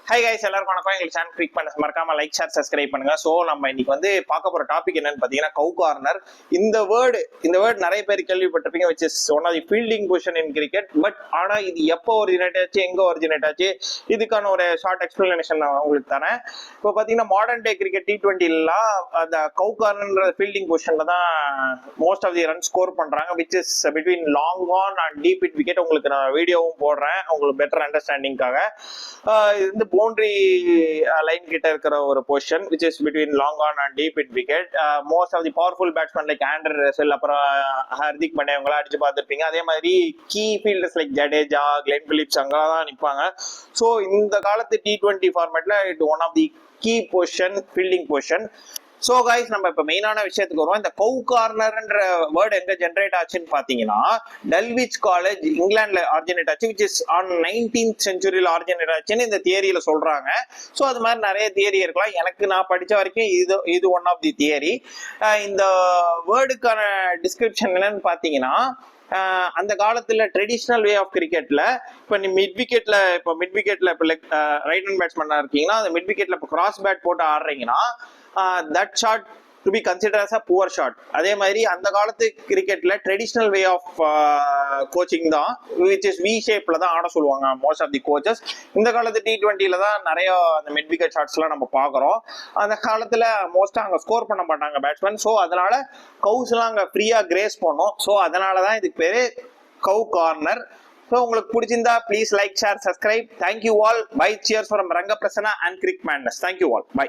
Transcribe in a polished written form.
Hi guys, எல்லாருக்கும் வணக்கம். எங்களுக்கு சேனல் கிளிக் பண்ண மறக்காம லைக், ஷேர், சப்ஸ்கிரைப் பண்ணுங்க. ஸோ நம்ம இன்னைக்கு பார்க்க போற டாபிக் என்னன்னு பாத்தீங்கன்னா கவு கார்னர். இந்த வேர்டு நிறைய பேர் கேள்விப்பட்டிருப்பீங்க, which is one of the fielding position in cricket. But ஆனா இது எப்போ ஒரிஜினேட் ஆச்சு, எங்க ஒரிஜினேட் ஆச்சு, இதுக்கான ஒரு ஷார்ட் எக்ஸ்பிளனேஷன் நான் உங்களுக்கு தரேன். இப்போ பாத்தீங்கன்னா மாடர்ன் டே கிரிக்கெட் T20லாம் அந்த கவு கார்னர் ஃபீல்டிங் பொசிஷன்ல தான் most of the run score பண்றாங்க, which is between long on and deep mid wicket. உங்களுக்கு நான் வீடியோவும் போடுறேன் உங்களுக்கு பெட்டர் அண்டர்ஸ்டாண்டிங்காக. இது வந்து பவுண்டரி லைன் கிட்ட இருக்கிற ஒரு position which is between long on and deep in wicket. Most of the powerful batsmen like Andre Russell, அப்புறம் ஹர்திக் பாண்டியா இவங்களாம் அடிச்சு பார்த்துருப்பீங்க. அதே மாதிரி key fielders like Jadeja, Glenn Phillips அங்கெல்லாம் தான் நிற்பாங்க. ஸோ இந்த காலத்து T20 ஃபார்மேட்ல it one of the key position, fielding position. So guys, நம்ம இப்ப மெயினான விஷயத்துக்கு வருவோம். இந்த கவு கார்னர்ன்ற வேர்டு எங்க ஜெனரேட் ஆச்சுன்னு பாத்தீங்கன்னா டல்விச் காலேஜ் இங்கிலாந்துல ஆரிஜினேட் ஆச்சு, which is on 19th century originate ஆச்சுன்னு இந்த தியரியில சொல்றாங்க. சோ அது மாதிரி நிறைய தியரி இருக்கலாம். எனக்கு நான் படிச்ச வரைக்கும் இது ஒன் ஆஃப் தி தியரி. இந்த வேர்டுக்கான டிஸ்கிரிப்ஷன் என்னன்னு பாத்தீங்கன்னா, அந்த காலத்துல ட்ரெடிஷனல் வே ஆஃப் கிரிக்கெட்ல இப்ப நீ மிட் விக்கெட்ல இப்ப ரைட் ஹேண்ட் பேட்ஸ்மேனா இருக்கீங்கன்னா, அந்த மிட் விக்கெட்ல இப்ப கிராஸ் பேட் போட்டு ஆடுறீங்கன்னா that shot to be consider as a poor shot. அதே மாதிரி அந்த காலத்து கிரிக்கெட்ல ட்ரெடிஷனல் வே ஆஃப் கோச்சிங் தான், விச் இஸ் வி ஷேப்ல தான் ஆட சொல்லுவாங்க மோஸ்ட் ஆஃப் தி கோச்சஸ். இந்த காலத்து T20ல தான் நிறைய அந்த மிட் விக்கெட் ஷாட்ஸ் எல்லாம் நம்ம பாக்குறோம். அந்த காலத்துல மோஸ்டா அங்க ஸ்கோர் பண்ண மாட்டாங்க பேட்ஸ்மேன். ஸோ அதனால கவுஸ் எல்லாம் அங்க ஃப்ரீயா கிரேஸ் பண்ணும். ஸோ அதனாலதான் இதுக்கு பேரு கவு கார்னர். ஸோ உங்களுக்கு பிடிச்சிருந்தா please like, share, subscribe. Thank you all. Bye. Cheers from Ranga Prasanna and Cric Madness. Thank you all. By.